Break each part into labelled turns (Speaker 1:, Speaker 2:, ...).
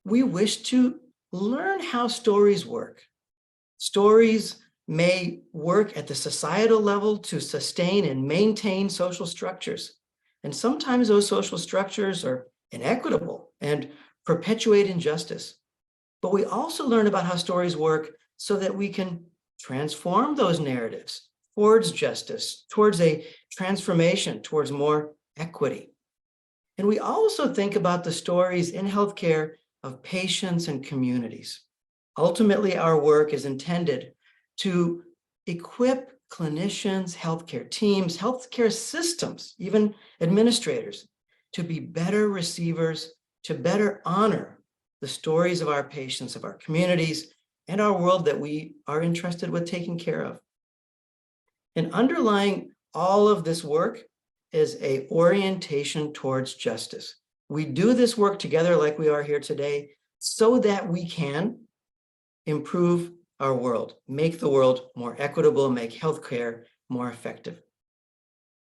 Speaker 1: we wish to learn how stories work. Stories may work at the societal level to sustain and maintain social structures. And sometimes those social structures are inequitable and perpetuate injustice. But we also learn about how stories work so that we can transform those narratives towards justice, towards a transformation, towards more equity. And we also think about the stories in healthcare of patients and communities. Ultimately, our work is intended to equip clinicians, healthcare teams, healthcare systems, even administrators, to be better receivers, to better honor the stories of our patients, of our communities, and our world that we are entrusted with taking care of. And underlying all of this work is an orientation towards justice. We do this work together like we are here today so that we can improve our world, make the world more equitable, make healthcare more effective.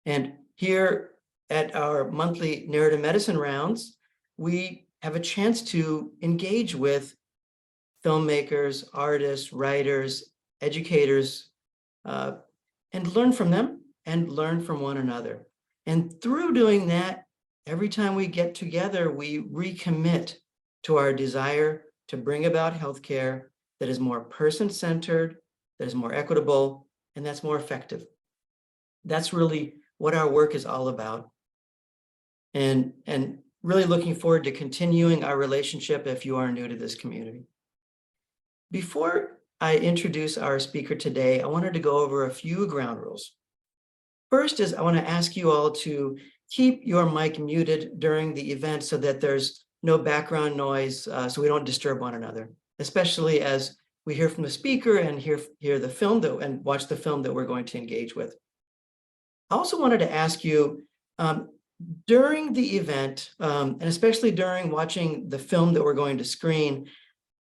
Speaker 1: And here at our monthly narrative medicine rounds, we have a chance to engage with filmmakers, artists, writers, educators, and learn from them and learn from one another. And through doing that, every time we get together, we recommit to our desire to bring about healthcare that is more person-centered, that is more equitable, and that's more effective. That's really what our work is all about. And really looking forward to continuing our relationship if you are new to this community. Before I introduce our speaker today, I wanted to go over a few ground rules. First is I want to ask you all to keep your mic muted during the event so that there's no background noise, so we don't disturb one another, especially as we hear from the speaker and hear the film and watch the film that we're going to engage with. I also wanted to ask you, during the event, and especially during watching the film that we're going to screen,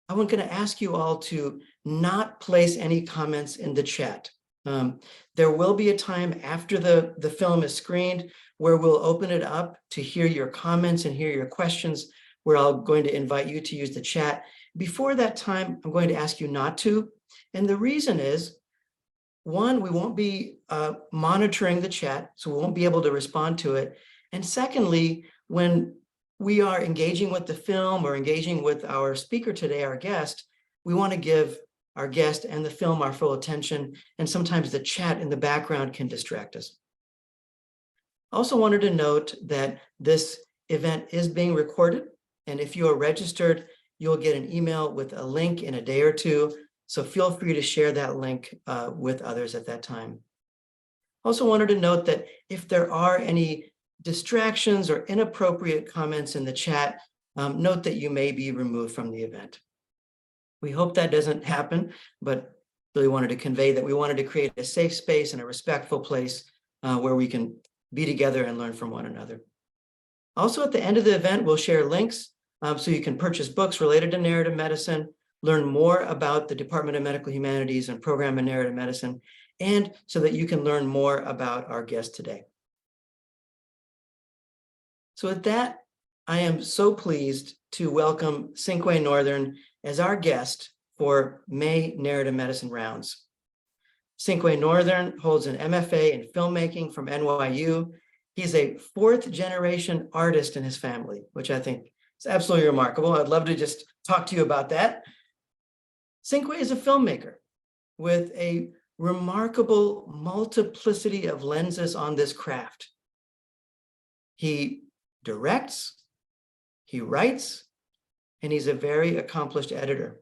Speaker 1: I'm going to ask you all to not place any comments in the chat. There will be a time after the film is screened where we'll open it up to hear your comments and hear your questions, where I'm going to invite you to use the chat. Before that time, I'm going to ask you not to. And the reason is, one, we won't be monitoring the chat, so we won't be able to respond to it. And secondly, when we are engaging with the film or engaging with our speaker today, our guest, we want to give our guest and the film our full attention, and sometimes the chat in the background can distract us. I also wanted to note that this event is being recorded, and if you are registered, you'll get an email with a link in a day or two, so feel free to share that link with others at that time. Also wanted to note that if there are any distractions or inappropriate comments in the chat, note that you may be removed from the event. We hope that doesn't happen, but really wanted to convey that we wanted to create a safe space and a respectful place where we can be together and learn from one another. Also, at the end of the event, we'll share links so you can purchase books related to narrative medicine, learn more about the Department of Medical Humanities and Program in Narrative Medicine, and so that you can learn more about our guest today. So with that, I am so pleased to welcome Cinque Northern as our guest for May Narrative Medicine Rounds. Cinque Northern holds an MFA in filmmaking from NYU. He's a fourth-generation artist in his family, which I think is absolutely remarkable. I'd love to just talk to you about that. Cinque is a filmmaker with a remarkable multiplicity of lenses on this craft. He directs, he writes, and he's a very accomplished editor.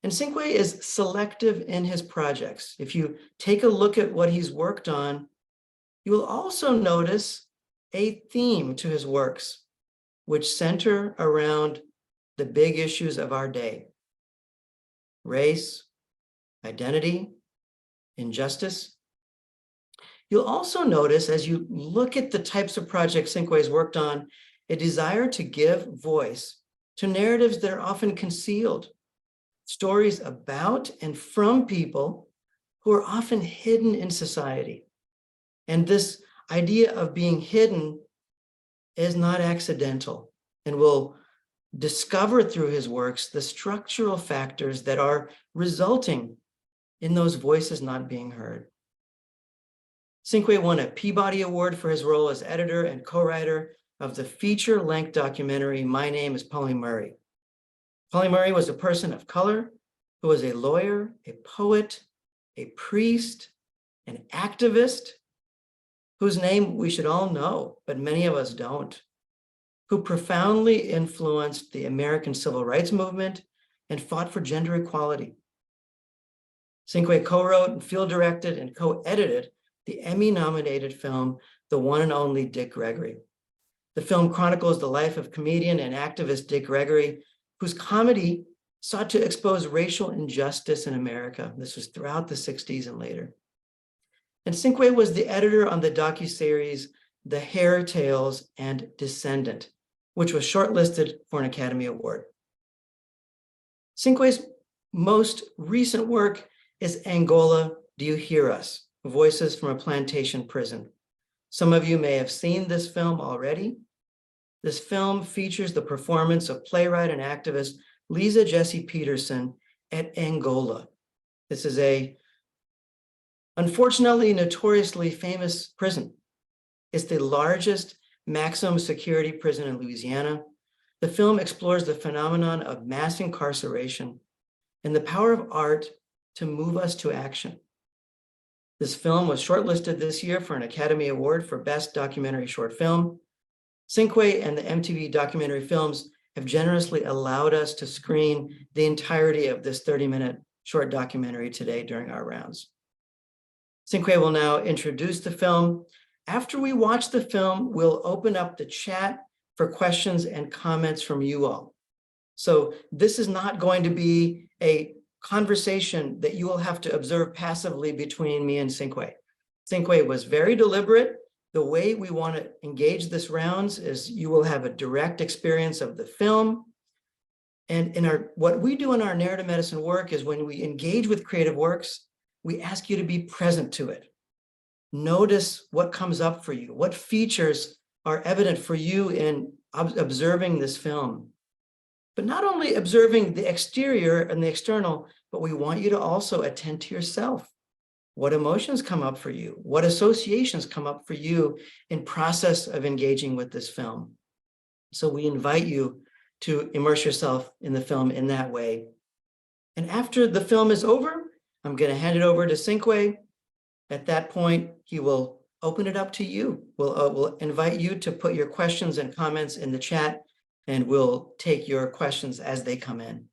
Speaker 1: And Cinque is selective in his projects. If you take a look at what he's worked on, you will also notice a theme to his works, which center around the big issues of our day: race, identity, injustice. You'll also notice, as you look at the types of projects Cinque has worked on, a desire to give voice to narratives that are often concealed, stories about and from people who are often hidden in society. And this idea of being hidden is not accidental, and we'll discover through his works the structural factors that are resulting in those voices not being heard. Cinque won a Peabody Award for his role as editor and co-writer of the feature-length documentary, My Name is Pauli Murray. Pauli Murray was a person of color who was a lawyer, a poet, a priest, an activist, whose name we should all know, but many of us don't, who profoundly influenced the American Civil Rights Movement and fought for gender equality. Cinque co-wrote and field directed and co-edited the Emmy-nominated film, The One and Only Dick Gregory. The film chronicles the life of comedian and activist Dick Gregory, whose comedy sought to expose racial injustice in America. This was throughout the 60s and later. And Cinque was the editor on the docuseries The Hair Tales and Descendant, which was shortlisted for an Academy Award. Cinque's most recent work is Angola, Do You Hear Us? Voices from a Plantation Prison. Some of you may have seen this film already. This film features the performance of playwright and activist Lisa Jessie Peterson at Angola. This is a, unfortunately, notoriously famous prison. It's the largest maximum security prison in Louisiana. The film explores the phenomenon of mass incarceration and the power of art to move us to action. This film was shortlisted this year for an Academy Award for Best Documentary Short Film. Cinque and the MTV Documentary Films have generously allowed us to screen the entirety of this 30-minute short documentary today during our rounds. Cinque will now introduce the film. After we watch the film, we'll open up the chat for questions and comments from you all. So this is not going to be a conversation that you will have to observe passively between me and Cinque. Cinque was very deliberate. The way we want to engage this rounds is you will have a direct experience of the film. And what we do in our narrative medicine work is when we engage with creative works, we ask you to be present to it. Notice what comes up for you, what features are evident for you in observing this film. But not only observing the exterior and the external, but we want you to also attend to yourself. What emotions come up for you? What associations come up for you in process of engaging with this film? So we invite you to immerse yourself in the film in that way. And after the film is over, I'm going to hand it over to Cinque. At that point, he will open it up to you. We'll invite you to put your questions and comments in the chat, and we'll take your questions as they come in.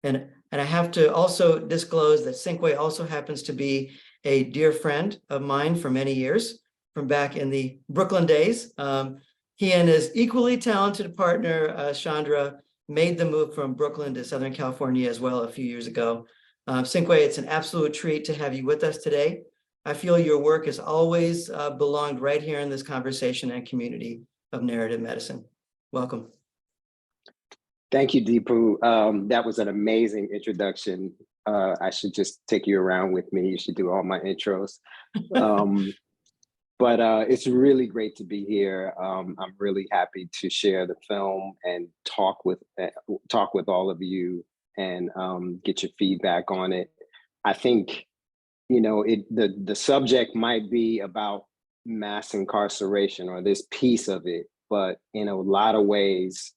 Speaker 1: And I have to also disclose that Cinque also happens to be a dear friend of mine for many years, from back in the Brooklyn days. He and his equally talented partner, Chandra, made the move from Brooklyn to Southern California as well a few years ago. Cinque, it's an absolute treat to have you with us today. I feel your work has always belonged right here in this conversation and community of narrative medicine. Welcome.
Speaker 2: Thank you, Deepu. That was an amazing introduction. I should just take you around with me. You should do all my intros. But it's really great to be here. I'm really happy to share the film and talk with all of you and get your feedback on it. I think, you know, the subject might be about mass incarceration or this piece of it, but in a lot of ways,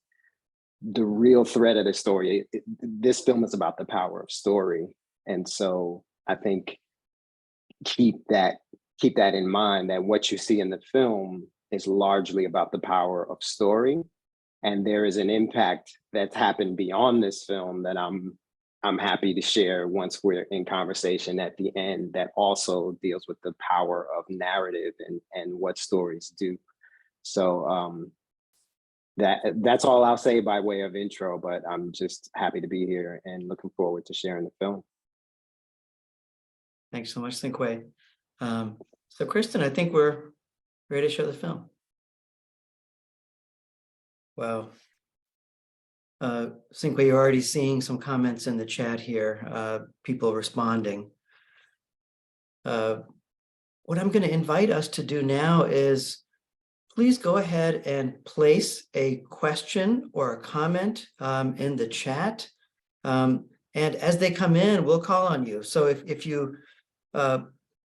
Speaker 2: the real thread of the story, this film is about the power of story. And so I think keep that in mind, that what you see in the film is largely about the power of story. And there is an impact that's happened beyond this film that I'm happy to share once we're in conversation at the end, that also deals with the power of narrative and what stories do. So that's all I'll say by way of intro, but I'm just happy to be here and looking forward to sharing the film.
Speaker 1: Thanks so much, Cinque. So Kristen, I think we're ready to show the film. Wow. Cinque, you're already seeing some comments in the chat here, people responding. What I'm going to invite us to do now is please go ahead and place a question or a comment in the chat. And as they come in, we'll call on you. So if you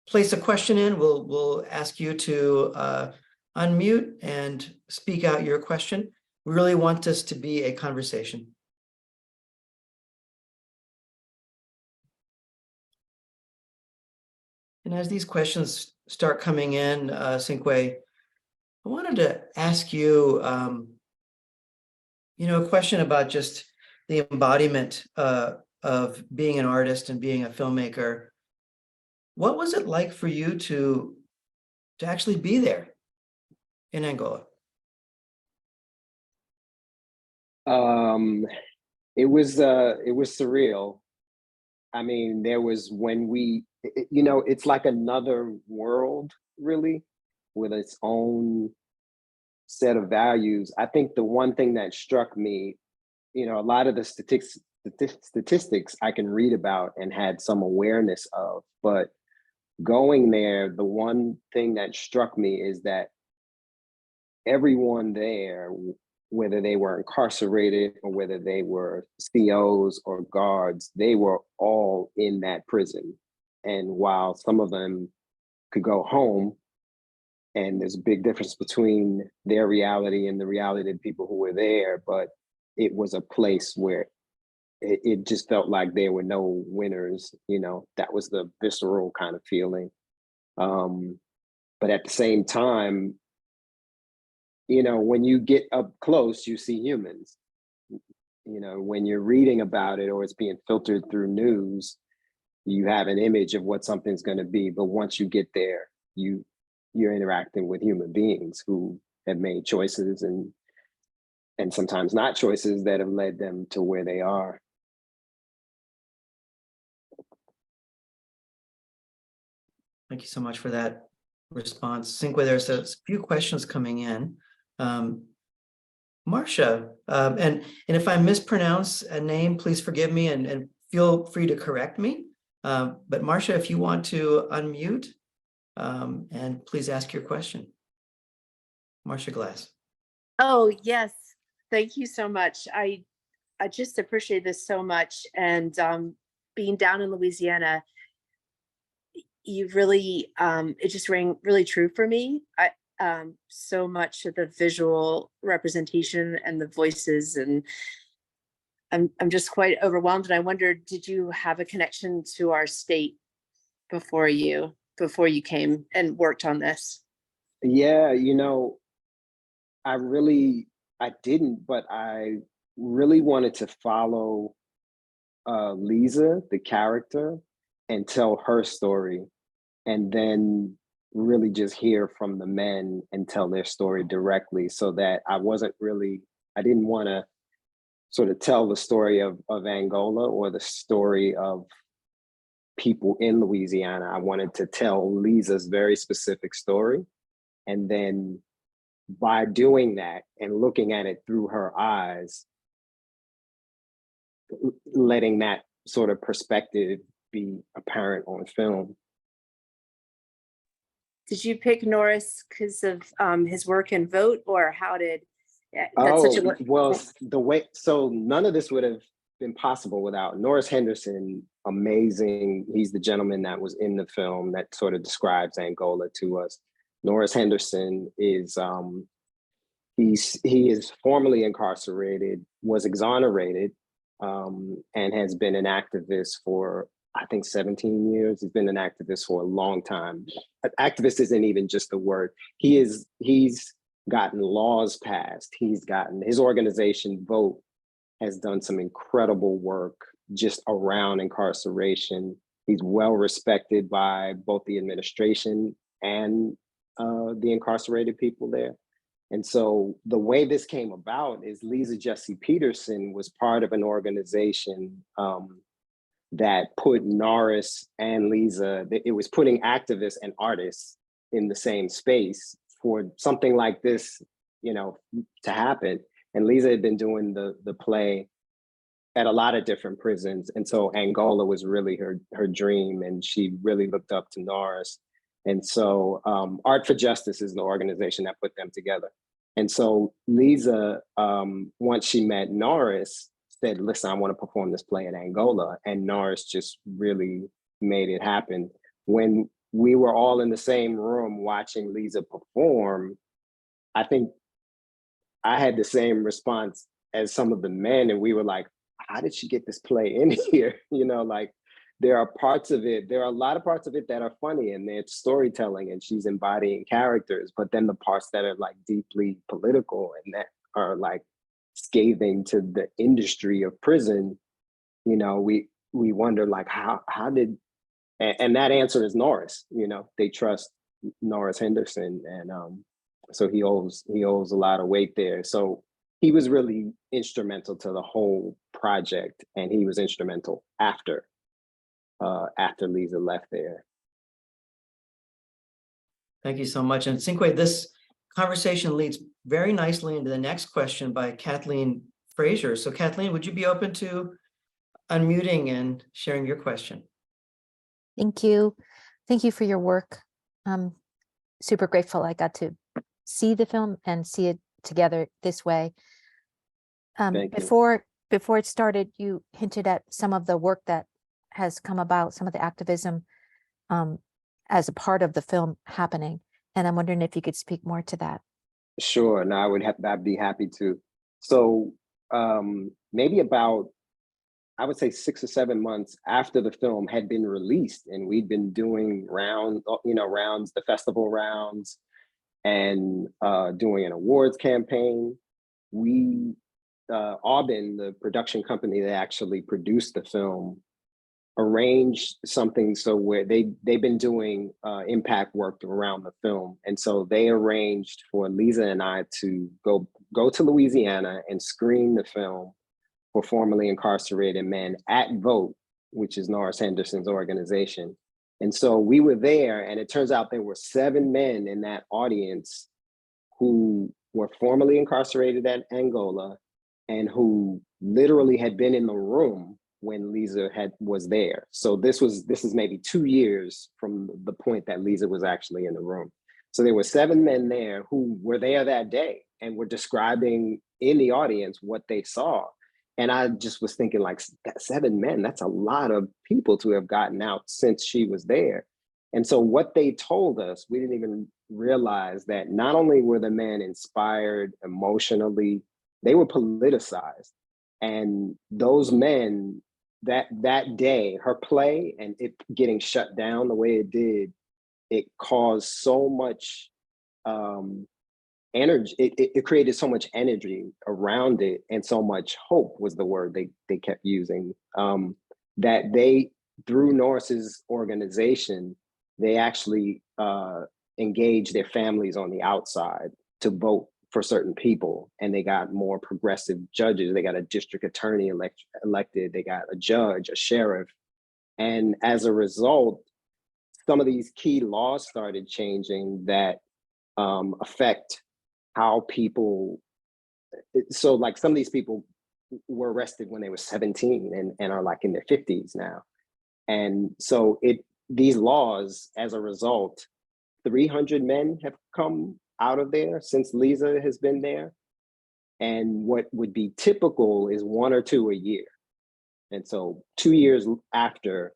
Speaker 1: place a question in, we'll ask you to unmute and speak out your question. We really want this to be a conversation. And as these questions start coming in, Cinque, I wanted to ask you, a question about just the embodiment of being an artist and being a filmmaker. What was it like for you to actually be there in Angola?
Speaker 2: It was surreal. I mean, there was when it's like another world, really, with its own set of values. I think the one thing that struck me, a lot of the statistics I can read about and had some awareness of, but going there, the one thing that struck me is that everyone there, whether they were incarcerated or whether they were COs or guards, they were all in that prison. And while some of them could go home, and there's a big difference between their reality and the reality of the people who were there, but it was a place where it just felt like there were no winners. That was the visceral kind of feeling. But at the same time, when you get up close, you see humans. When you're reading about it or it's being filtered through news, you have an image of what something's going to be. But once you get there, you're interacting with human beings who have made choices and sometimes not choices that have led them to where they are.
Speaker 1: Thank you so much for that response. Cinque, there's a few questions coming in. Marcia, and if I mispronounce a name, please forgive me and feel free to correct me. But Marcia, if you want to unmute and please ask your question. Marcia Glass.
Speaker 3: Oh, yes. Thank you so much. I just appreciate this so much. And being down in Louisiana, you really, it just rang really true for me. So much of the visual representation and the voices, and I'm just quite overwhelmed. And I wondered, did you have a connection to our state before you came and worked on this?
Speaker 2: Yeah, I didn't, but I really wanted to follow Lisa, the character, and tell her story, and then really just hear from the men and tell their story directly, so that I didn't want to sort of tell the story of Angola or the story of people in Louisiana. I wanted to tell Lisa's very specific story. And then by doing that and looking at it through her eyes, letting that sort of perspective be apparent on film.
Speaker 3: Did you pick Norris because of his work in Vote, or how did
Speaker 2: so none of this would have been possible without Norris Henderson. Amazing. He's the gentleman that was in the film that sort of describes Angola to us. Norris Henderson is he is formerly incarcerated, was exonerated, and has been an activist for, I think, 17 years. He's been an activist for a long time. Activist isn't even just the word. He's gotten laws passed. He's gotten, his organization Vote has done some incredible work just around incarceration. He's well respected by both the administration and the incarcerated people there. And so the way this came about is Lisa Jessie Peterson was part of an organization that put Norris and Lisa, it was putting activists and artists in the same space for something like this, to happen. And Lisa had been doing the play at a lot of different prisons. And so Angola was really her dream, and she really looked up to Norris. And so Art for Justice is the organization that put them together. And so Lisa, once she met Norris, said, listen, I want to perform this play in Angola. And Norris just really made it happen. When we were all in the same room watching Lisa perform, I think I had the same response as some of the men, and we were like, how did she get this play in here? You know, like there are parts of it, there are a lot of parts of it that are funny and it's storytelling and she's embodying characters, but then the parts that are like deeply political and that are like scathing to the industry of prison, you know, we wonder like how did, and that answer is Norris, you know, they trust Norris Henderson, and so he owes a lot of weight there. So he was really instrumental to the whole project, and he was instrumental after Lisa left there.
Speaker 1: Thank you so much. And Cinque, this conversation leads very nicely into the next question by Kathleen Fraser. So Kathleen, would you be open to unmuting and sharing your question?
Speaker 4: Thank you. Thank you for your work. I'm super grateful I got to see the film and see it together this way. Before it started, you hinted at some of the work that has come about, some of the activism as a part of the film happening. And I'm wondering if you could speak more to that.
Speaker 2: Sure, no, I'd be happy to. So maybe about, I would say 6 or 7 months after the film had been released, and we'd been doing rounds, the festival rounds, and doing an awards campaign, we, Aubin, the production company that actually produced the film, arranged something so where they've been doing impact work around the film. And so they arranged for Lisa and I to go to Louisiana and screen the film for formerly incarcerated men at VOTE, which is Norris Henderson's organization. And so we were there, and it turns out there were 7 men in that audience who were formerly incarcerated at Angola and who literally had been in the room when Lisa was there. So this is maybe 2 years from the point that Lisa was actually in the room. So there were 7 men there who were there that day and were describing in the audience what they saw. And I just was thinking, like, 7 men, that's a lot of people to have gotten out since she was there. And so what they told us, we didn't even realize that not only were the men inspired emotionally, they were politicized. And those men, that day, her play and it getting shut down the way it did, it caused so much energy, it created so much energy around it, and so much hope was the word they kept using, that they, through Norris's organization, they actually engaged their families on the outside to vote for certain people, and they got more progressive judges. They got a district attorney elected, they got a judge, a sheriff, and as a result, some of these key laws started changing that affect how people, so like some of these people were arrested when they were 17 and are like in their 50s now. And so these laws, as a result, 300 men have come out of there since Lisa has been there. And what would be typical is 1 or 2 a year. And so 2 years after,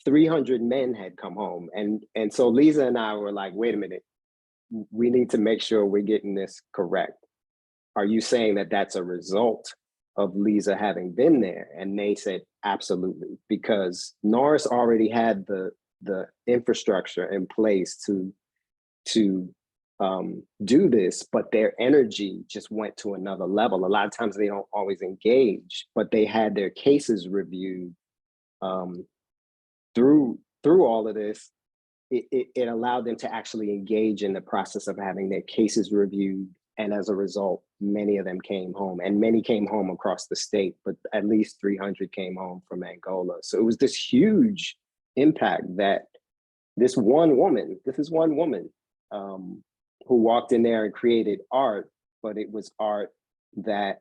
Speaker 2: 300 men had come home. And so Lisa and I were like, wait a minute, we need to make sure we're getting this correct. Are you saying that that's a result of Lisa having been there? And they said, absolutely, because Norris already had the infrastructure in place to do this, but their energy just went to another level. A lot of times they don't always engage, but they had their cases reviewed through all of this. It allowed them to actually engage in the process of having their cases reviewed. And as a result, many of them came home, and many came home across the state, but at least 300 came home from Angola. So it was this huge impact that this is one woman who walked in there and created art, but it was art that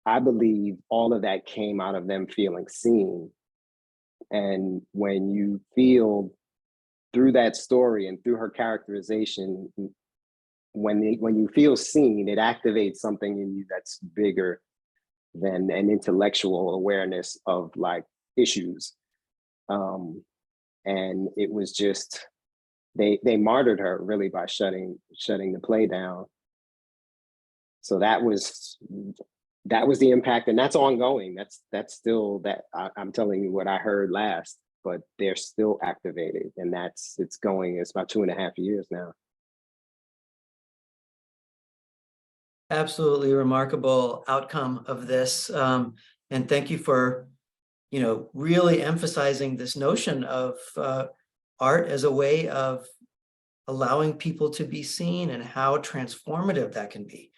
Speaker 2: I believe all of that came out of them feeling seen. And when you feel through that story and through her characterization, when you feel seen, it activates something in you that's bigger than an intellectual awareness of like issues. And it was just, they martyred her really by shutting the play down. So that was the impact, and that's ongoing. That's still that I'm telling you what I heard last, but they're still activated, and it's about 2.5 years now.
Speaker 1: Absolutely remarkable outcome of this. And thank you for, really emphasizing this notion of art as a way of allowing people to be seen and how transformative that can be.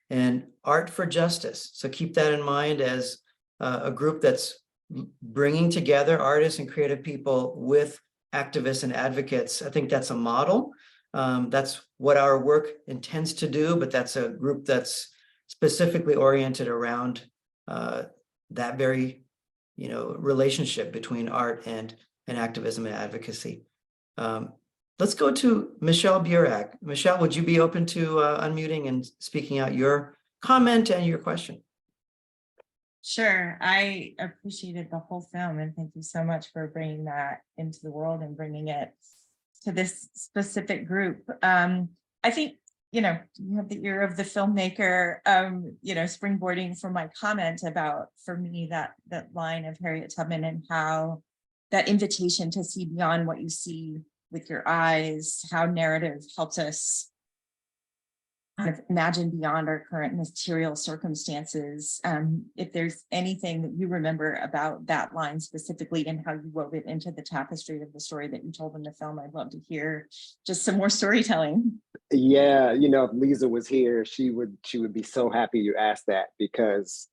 Speaker 1: And art for justice. So keep that in mind as a group that's bringing together artists and creative people with activists and advocates. I think that's a model. That's what our work intends to do, but that's a group that's specifically oriented around that very, relationship between art and activism and advocacy. Let's go to Michelle Burak. Michelle, would you be open to unmuting and speaking out your comment and your question?
Speaker 5: Sure, I appreciated the whole film, and thank you so much for bringing that into the world and bringing it to this specific group. I think, you have the ear of the filmmaker, springboarding from my comment about, for me, that line of Harriet Tubman and how that invitation to see beyond what you see with your eyes, how narrative helps us kind of imagine beyond our current material circumstances. If there's anything that you remember about that line specifically and how you wove it into the tapestry of the story that you told in the film, I'd love to hear just some more storytelling.
Speaker 2: Yeah, if Lisa was here, she would be so happy you asked that, because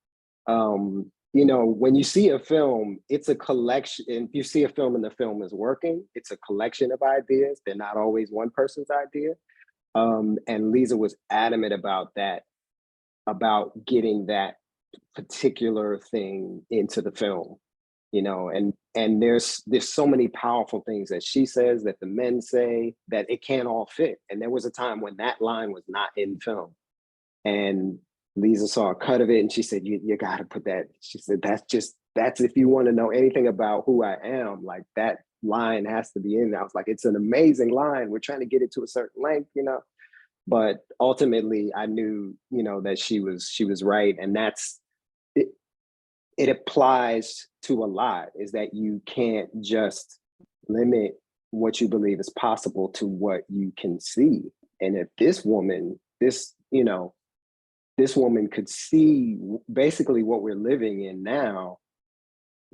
Speaker 2: when you see a film, it's a collection. And if you see a film and the film is working, it's a collection of ideas. They're not always one person's idea. And Lisa was adamant about that, about getting that particular thing into the film, and there's so many powerful things that she says, that the men say, that it can't all fit. And there was a time when that line was not in film, and Lisa saw a cut of it and she said, you got to put that. She said, that's if you want to know anything about who I am, like that line has to be in there. I was like, it's an amazing line. We're trying to get it to a certain length, but ultimately I knew, that she was right. And that's it. It applies to a lot, is that you can't just limit what you believe is possible to what you can see. And if this woman could see basically what we're living in now,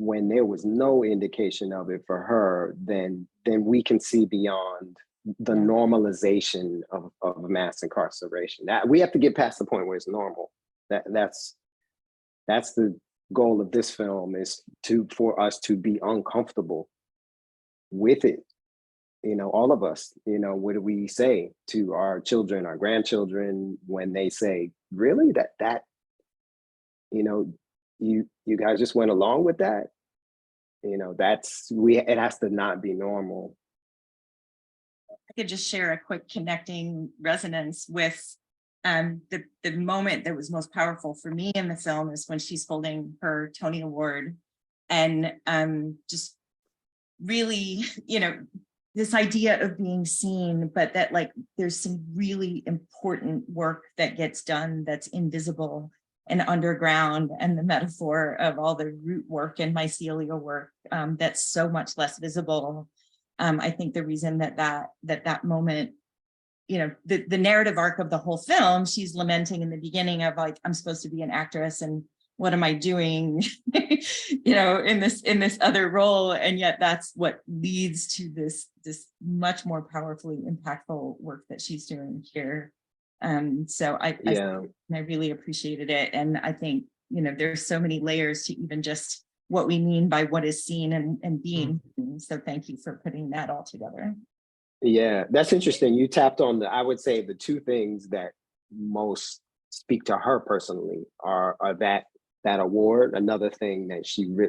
Speaker 2: when there was no indication of it for her, then we can see beyond the normalization of mass incarceration. That we have to get past the point where it's normal. That's the goal of this film, is for us to be uncomfortable with it. All of us, what do we say to our children, our grandchildren, when they say, really, that you guys just went along with that? It has to not be normal.
Speaker 5: I could just share a quick connecting resonance with the moment that was most powerful for me in the film is when she's holding her Tony Award, and just really, this idea of being seen, but that like there's some really important work that gets done that's invisible and underground, and the metaphor of all the root work and mycelial work that's so much less visible. I think the reason that moment, the narrative arc of the whole film, she's lamenting in the beginning of like, I'm supposed to be an actress and what am I doing, in this other role, and yet that's what leads to this much more powerfully impactful work that she's doing here. So I really appreciated it, and I think there's so many layers to even just what we mean by what is seen and being. So thank you for putting that all together.
Speaker 2: Yeah, that's interesting. You tapped on I would say the two things that most speak to her personally are that award. Another thing that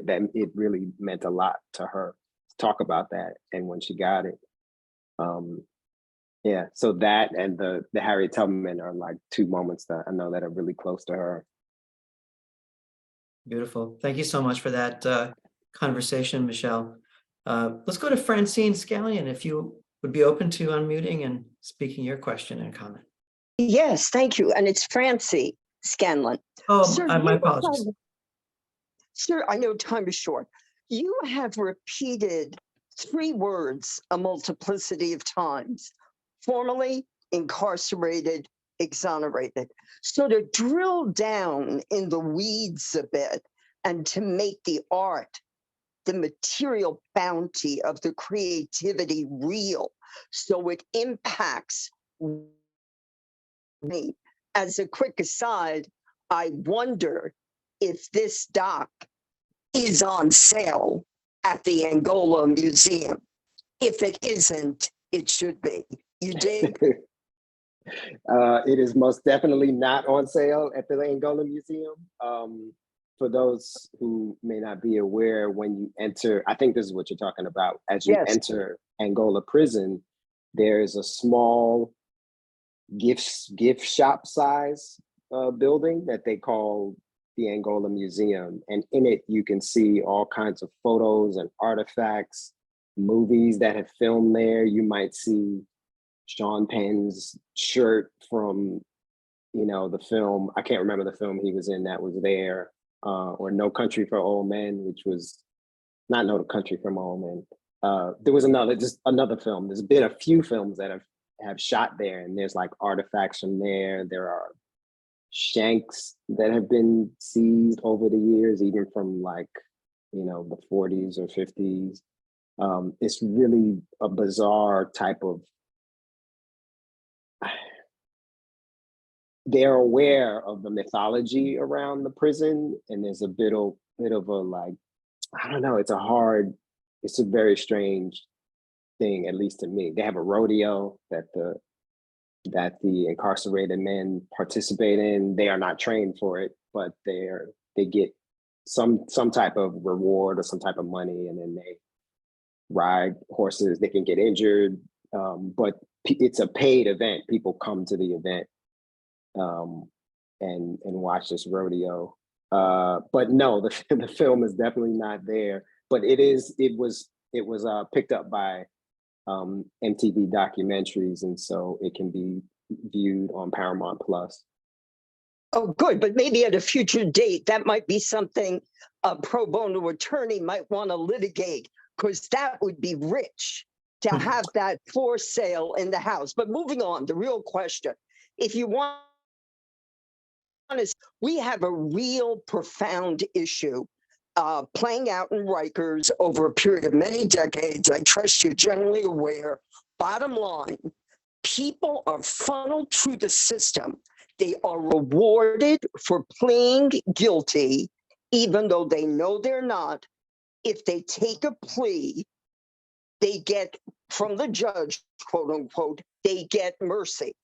Speaker 2: that it really meant a lot to her, talk about that and when she got it. Yeah, so that and the Harriet Tubman are like two moments that I know that are really close to her.
Speaker 1: Beautiful. Thank you so much for that conversation, Michelle. Let's go to Francine Scallion, if you would be open to unmuting and speaking your question and comment.
Speaker 6: Yes, thank you. And it's Francie Scanlon.
Speaker 1: Oh,
Speaker 6: Sir,
Speaker 1: my
Speaker 6: you
Speaker 1: apologies.
Speaker 6: Sir, I know time is short. You have repeated 3 words a multiplicity of times: formerly, incarcerated, exonerated. So to drill down in the weeds a bit and to make the art, the material bounty of the creativity real, so it impacts me. As a quick aside, I wonder if this doc is on sale at the Angola Museum. If it isn't, it should be. You dig?
Speaker 2: It is most definitely not on sale at the Angola Museum. For those who may not be aware, when you enter, I think this is what you're talking about, as you
Speaker 6: Yes.
Speaker 2: enter Angola prison, there is a small gift shop size building that they call the Angola Museum. And in it, you can see all kinds of photos and artifacts, movies that have filmed there. You might see Sean Penn's shirt from, the film, I can't remember the film he was in that was there, or No Country for Old Men, which was not No Country for Old Men. There was another film. There's been a few films that have shot there, and there's like artifacts from there. There are shanks that have been seized over the years, even from like, the 40s or 50s. It's really a bizarre type of, they're aware of the mythology around the prison, and there's a bit of a, like, I don't know, it's a very strange thing, at least to me. They have a rodeo that the incarcerated men participate in. They are not trained for it, but they get some type of reward or some type of money, and then they ride horses. They can get injured, but it's a paid event. People come to the event and watch this rodeo. But no, the film is definitely not there. But it was picked up by MTV documentaries, and so it can be viewed on Paramount Plus.
Speaker 6: Oh, good. But maybe at a future date, that might be something a pro bono attorney might want to litigate, because that would be rich to have that for sale in the house. But moving on, the real question, if you want, we have a real profound issue playing out in Rikers over a period of many decades. I trust you're generally aware. Bottom line, people are funneled through the system. They are rewarded for pleading guilty, even though they know they're not. If they take a plea, they get from the judge, quote unquote, they get mercy.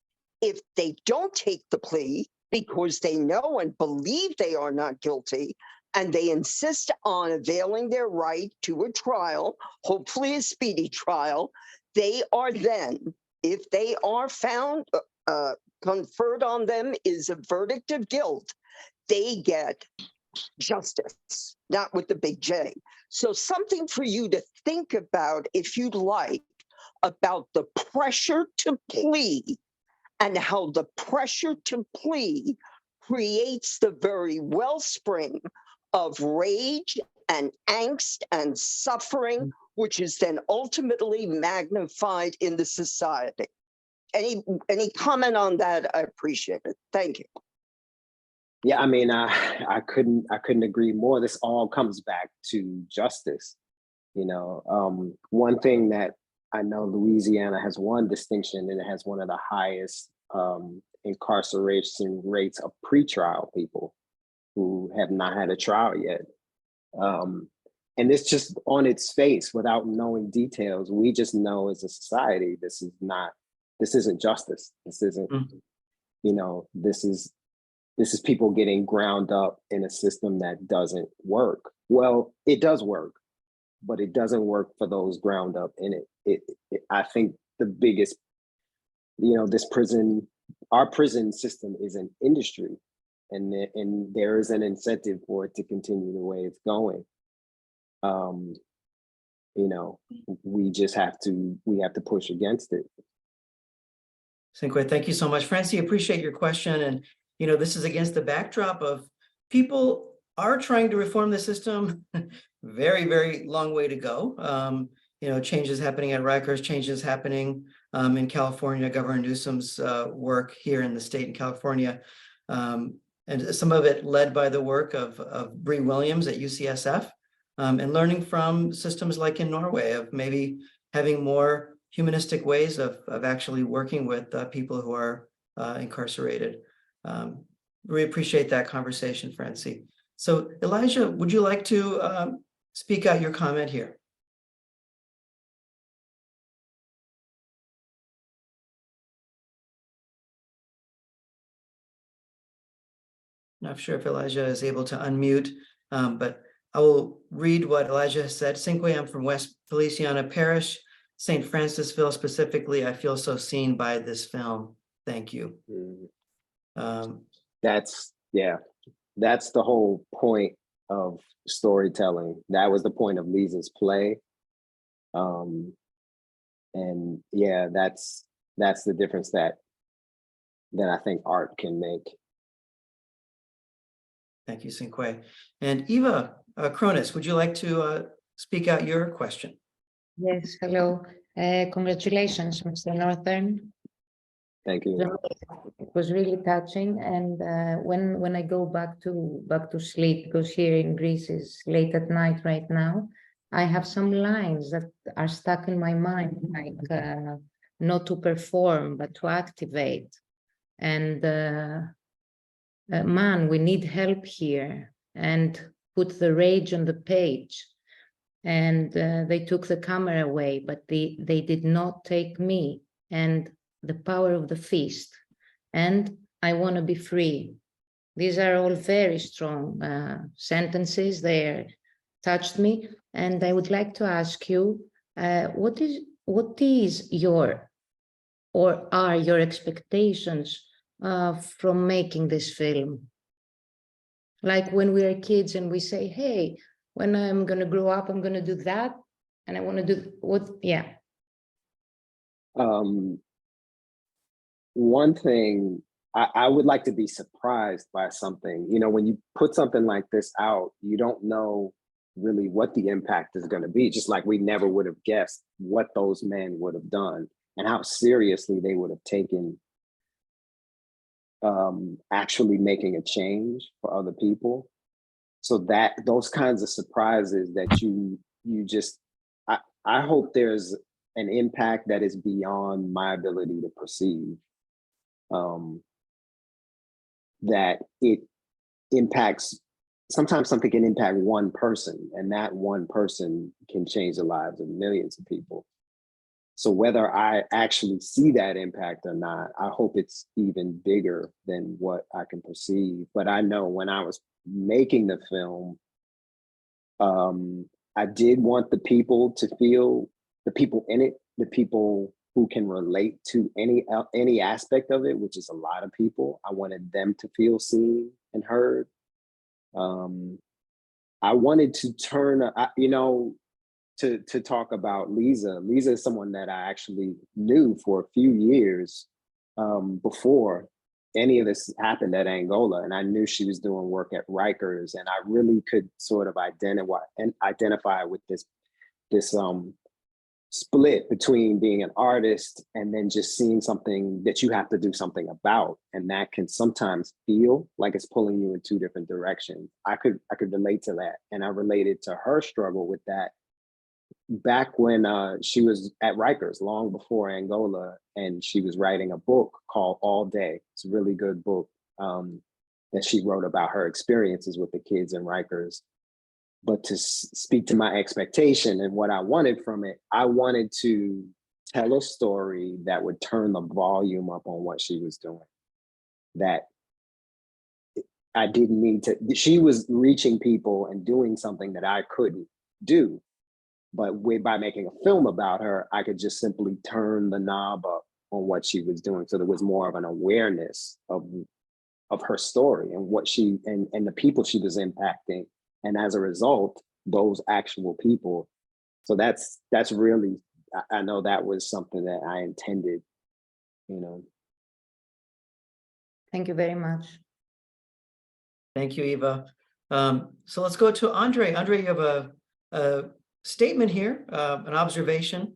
Speaker 6: If they don't take the plea because they know and believe they are not guilty, and they insist on availing their right to a trial, hopefully a speedy trial, they are then, if they are found, conferred on them is a verdict of guilt, they get justice, not with the big J. So something for you to think about, if you'd like, about the pressure to plea and how the pressure to plea creates the very wellspring of rage and angst and suffering, which is then ultimately magnified in the society. Any comment on that? I appreciate it. Thank you.
Speaker 2: Yeah, I mean, I couldn't agree more. This all comes back to justice. One thing that I know Louisiana has one distinction, and it has one of the highest incarceration rates of pretrial people who have not had a trial yet. And it's just on its face, without knowing details, we just know as a society, this isn't justice. This isn't, this is people getting ground up in a system that doesn't work. Well, it does work, but it doesn't work for those ground up in it. I think the biggest, our prison system is an industry, and there is an incentive for it to continue the way it's going. We have to push against it.
Speaker 1: Cinque, thank you so much. Francie, appreciate your question. And, this is against the backdrop of people are trying to reform the system. Very, very long way to go. Changes happening at Rikers, changes happening in California, Governor Newsom's work here in the state in California. And some of it led by the work of Bree Williams at UCSF, and learning from systems like in Norway of maybe having more humanistic ways of actually working with people who are incarcerated. We appreciate that conversation, Francie. So Elijah, would you like to speak out your comment here? Not sure if Elijah is able to unmute, but I will read what Elijah has said. Cinque, I'm from West Feliciana Parish, St. Francisville specifically. I feel so seen by this film. Thank you.
Speaker 2: That's the whole point of storytelling. That was the point of Lisa's play. And yeah, that's the difference that I think art can make.
Speaker 1: Thank you, Cinque. And Eva Cronus, would you like to speak out your question?
Speaker 7: Yes, hello. Congratulations, Mr. Northern.
Speaker 2: Thank you.
Speaker 7: It was really touching. And when I go back to sleep, because here in Greece is late at night right now, I have some lines that are stuck in my mind, like not to perform, but to activate. And man, we need help here, and put the rage on the page. And they took the camera away, but they did not take me, and the power of the feast, and I want to be free. These are all very strong sentences. They touched me, and I would like to ask you, what is your, or are your expectations from making this film? Like when we are kids and we say, hey, when I'm going to grow up, I'm going to do that, and I want to do what? Yeah.
Speaker 2: One thing, I would like to be surprised by something. When you put something like this out, you don't know really what the impact is going to be. Just like we never would have guessed what those men would have done and how seriously they would have taken actually making a change for other people. So that those kinds of surprises that you just, I hope there's an impact that is beyond my ability to perceive. That it impacts, sometimes something can impact one person, and that one person can change the lives of millions of people. So whether I actually see that impact or not, I hope it's even bigger than what I can perceive. But I know when I was making the film, I did want the people to feel, the people in it, the people who can relate to any aspect of it, which is a lot of people. I wanted them to feel seen and heard. I wanted to turn, to talk about Lisa. Lisa is someone that I actually knew for a few years before any of this happened at Angola, and I knew she was doing work at Rikers, and I really could sort of identify with this split between being an artist and then just seeing something that you have to do something about, and that can sometimes feel like it's pulling you in two different directions. I could relate to that, and I related to her struggle with that back when she was at Rikers, long before Angola, and she was writing a book called All Day. It's a really good book that she wrote about her experiences with the kids in Rikers. But to speak to my expectation and what I wanted from it, I wanted to tell a story that would turn the volume up on what she was doing. That I didn't need to, she was reaching people and doing something that I couldn't do. But by making a film about her, I could just simply turn the knob up on what she was doing. So there was more of an awareness of her story and what she and the people she was impacting. And as a result, those actual people. So that's really, I know that was something that I intended, you know.
Speaker 7: Thank you very much.
Speaker 1: Thank you, Eva. So let's go to Andre. Andre, you have a statement here, an observation.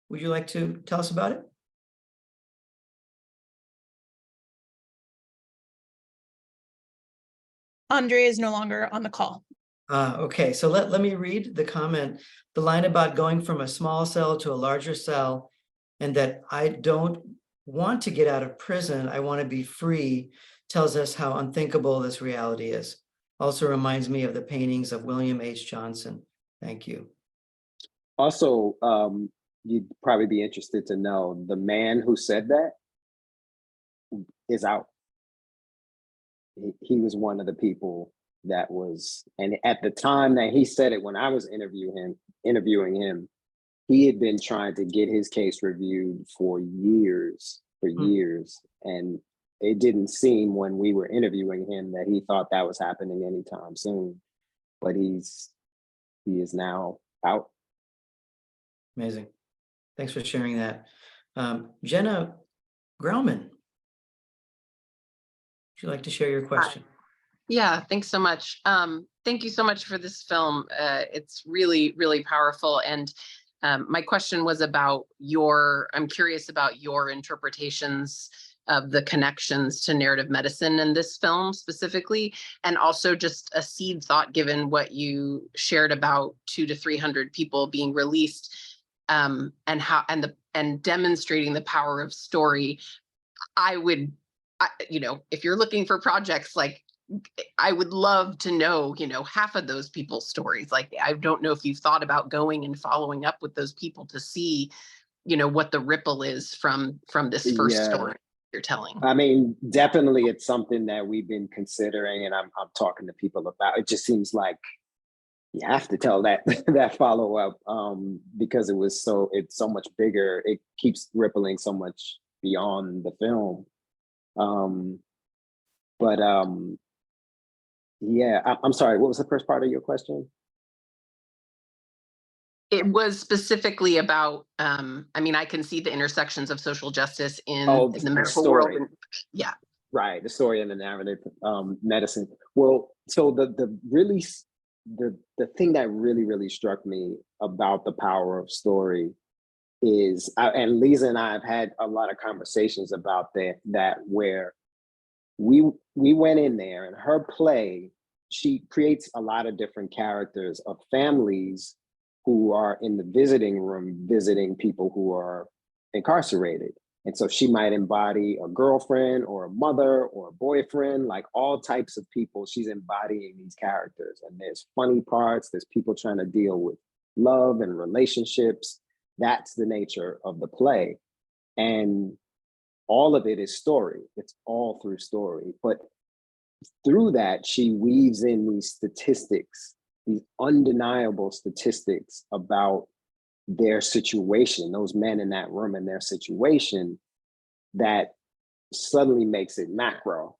Speaker 1: Would you like to tell us about it?
Speaker 8: Andre is no longer on the call.
Speaker 1: Okay, so let me read the comment. The line about going from a small cell to a larger cell, and that I don't want to get out of prison, I want to be free, tells us how unthinkable this reality is. Also reminds me of the paintings of William H. Johnson. Thank you.
Speaker 2: Also, you'd probably be interested to know the man who said that is out. He was one of the people that was, and at the time that he said it, when I was interviewing him, he had been trying to get his case reviewed for years, and it didn't seem when we were interviewing him that he thought that was happening anytime soon, but he is now out.
Speaker 1: Amazing. Thanks for sharing that. Jenna Grauman, would you like to share your question?
Speaker 9: Yeah, thanks so much. Thank you so much for this film. It's really, really powerful. And my question was about I'm curious about your interpretations of the connections to narrative medicine in this film specifically, and also just a seed thought given what you shared about 200 to 300 people being released, and demonstrating the power of story. If you're looking for projects, like, I would love to know, half of those people's stories. Like, I don't know if you've thought about going and following up with those people to see, what the ripple is from this first story you're telling.
Speaker 2: I mean, definitely it's something that we've been considering, and I'm talking to people about. It just seems like you have to tell that follow up, because it's so much bigger. It keeps rippling so much beyond the film. Yeah, I'm sorry, what was the first part of your question?
Speaker 9: It was specifically about, I can see the intersections of social justice in the medical world. Yeah.
Speaker 2: Right, the story and the narrative medicine. Well, so the thing that really struck me about the power of story is, and Lisa and I have had a lot of conversations about that where we went in there, and her play, she creates a lot of different characters of families who are in the visiting room visiting people who are incarcerated. And so she might embody a girlfriend or a mother or a boyfriend, like all types of people. She's embodying these characters. And there's funny parts, there's people trying to deal with love and relationships. That's the nature of the play. And all of it is story. It's all through story. But through that, she weaves in these statistics, these undeniable statistics about their situation, those men in that room and their situation, that suddenly makes it macro.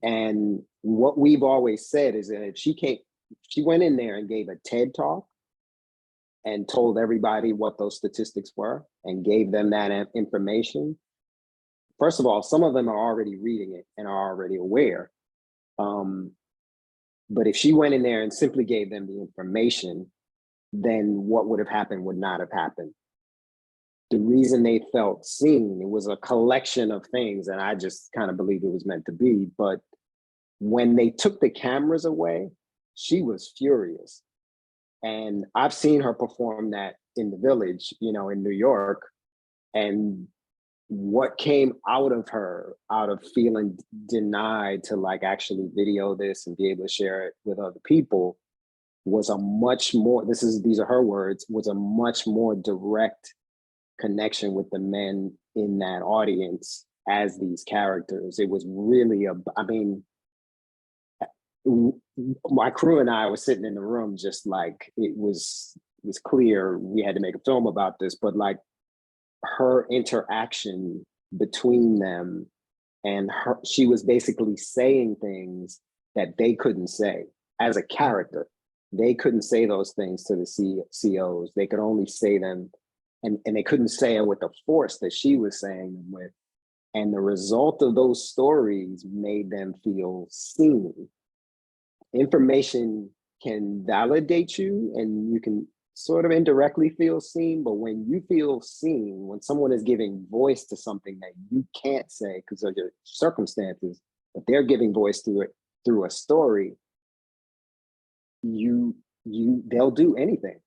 Speaker 2: And what we've always said is that if she went in there and gave a TED talk and told everybody what those statistics were and gave them that information, first of all, some of them are already reading it and are already aware. But if she went in there and simply gave them the information, then what would have happened would not have happened. The reason they felt seen, it was a collection of things, and I just kind of believe it was meant to be. But when they took the cameras away, she was furious. And I've seen her perform that in the Village, in New York. And what came out of her, out of feeling denied to actually video this and be able to share it with other people, was a much more, these are her words, was a much more direct connection with the men in that audience as these characters. It was really my crew and I were sitting in the room just like, it was was clear we had to make a film about this, but like her interaction between them and her, she was basically saying things that they couldn't say as a character. They couldn't say those things to the COs. They could only say them, and they couldn't say it with the force that she was saying them with. And the result of those stories made them feel seen. Information can validate you and you can sort of indirectly feel seen, but when you feel seen, when someone is giving voice to something that you can't say because of your circumstances, but they're giving voice to it through a story, they'll do anything.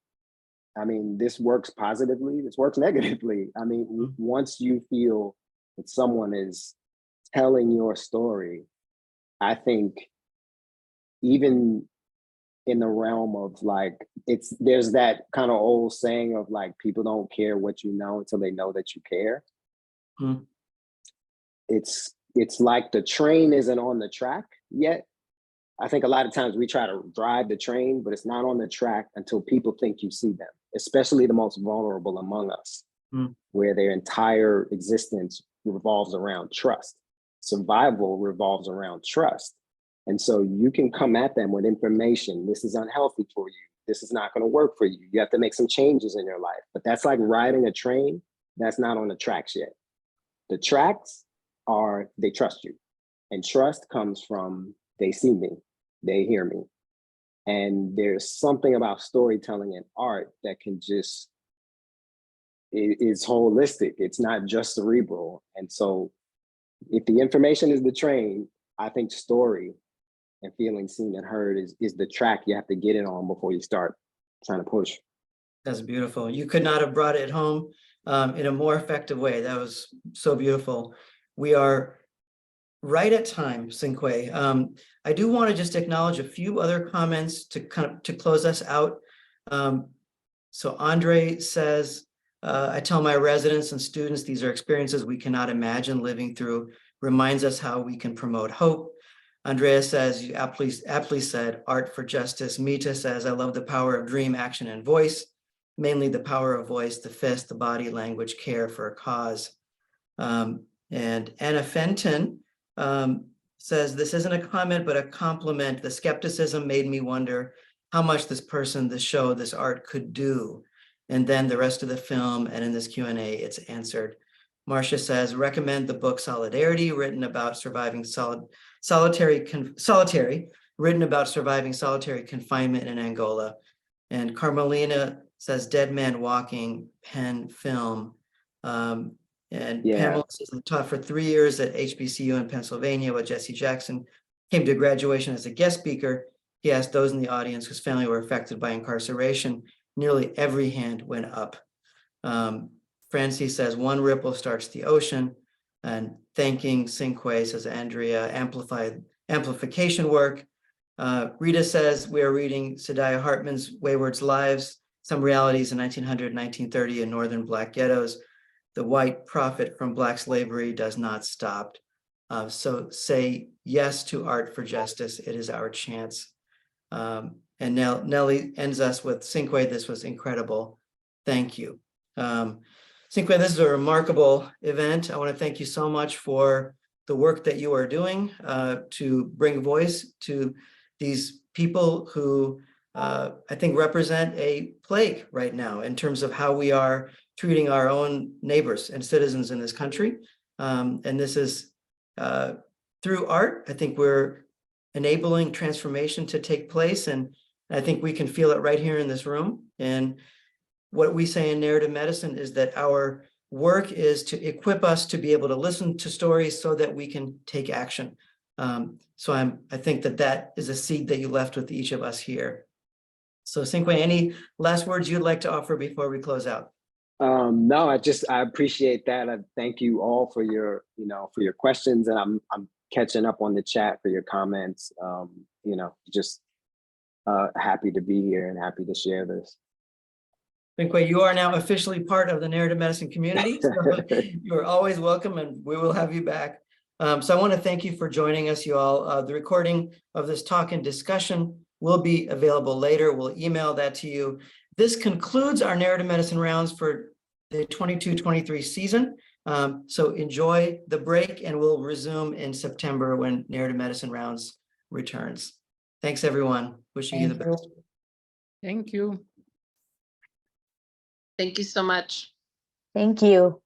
Speaker 2: I mean, this works positively, this works negatively. I mean, once you feel that someone is telling your story, I think even in the realm of like, there's that kind of old saying of like, people don't care what you know until they know that you care.
Speaker 1: Mm.
Speaker 2: It's like the train isn't on the track yet. I think a lot of times we try to drive the train, but it's not on the track until people think you see them, especially the most vulnerable among us, where their entire existence revolves around trust. Survival revolves around trust. And so you can come at them with information. This is unhealthy for you. This is not going to work for you. You have to make some changes in your life. But that's like riding a train that's not on the tracks yet. The tracks are, they trust you. And trust comes from, they see me, they hear me. And there's something about storytelling and art that can just, it's holistic. It's not just cerebral. And so if the information is the train, I think story and feeling seen and heard is the track you have to get it on before you start trying to push.
Speaker 1: That's beautiful. You could not have brought it home in a more effective way. That was so beautiful. We are right at time, Cinque. I do want to just acknowledge a few other comments to close us out. So Andre says, I tell my residents and students, these are experiences we cannot imagine living through, reminds us how we can promote hope. Andrea says, you aptly said, art for justice. Mita says, I love the power of dream, action, and voice, mainly the power of voice, the fist, the body, language, care for a cause. And Anna Fenton says, this isn't a comment, but a compliment. The skepticism made me wonder how much this person, this show, this art could do. And then the rest of the film and in this Q&A, it's answered. Marcia says, recommend the book Solidarity, written about surviving solitary confinement in Angola. And Carmelina says, Dead Man Walking, pen film. And Pamela says, I taught for 3 years at HBCU in Pennsylvania with Jesse Jackson, came to graduation as a guest speaker. He asked those in the audience whose family were affected by incarceration. Nearly every hand went up. Francie says, one ripple starts the ocean. And thanking Cinque, says Andrea, amplification work. Rita says, we are reading Sadiya Hartman's Wayward's Lives, Some Realities in 1900-1930 in Northern Black Ghettos. The white prophet from Black slavery does not stop. So say yes to art for justice. It is our chance. And now Nellie ends us with, Cinque, this was incredible. Thank you. Cinque, this is a remarkable event. I want to thank you so much for the work that you are doing to bring voice to these people who I think represent a plague right now in terms of how we are treating our own neighbors and citizens in this country. And this is through art. I think we're enabling transformation to take place. And I think we can feel it right here in this room. And what we say in narrative medicine is that our work is to equip us to be able to listen to stories so that we can take action. So I think that is a seed that you left with each of us here. So Cinque, any last words you'd like to offer before we close out?
Speaker 2: No, I appreciate that. I thank you all for your questions, and I'm catching up on the chat for your comments. Just happy to be here and happy to share this.
Speaker 1: Cinque, you are now officially part of the narrative medicine community. So you're always welcome, and we will have you back. So I want to thank you for joining us, you all. The recording of this talk and discussion will be available later. We'll email that to you. This concludes our narrative medicine rounds for the 22-23 season. So enjoy the break, and we'll resume in September when narrative medicine rounds returns. Thanks, everyone. Wishing you the best.
Speaker 10: Thank you.
Speaker 9: Thank you so much.
Speaker 4: Thank you.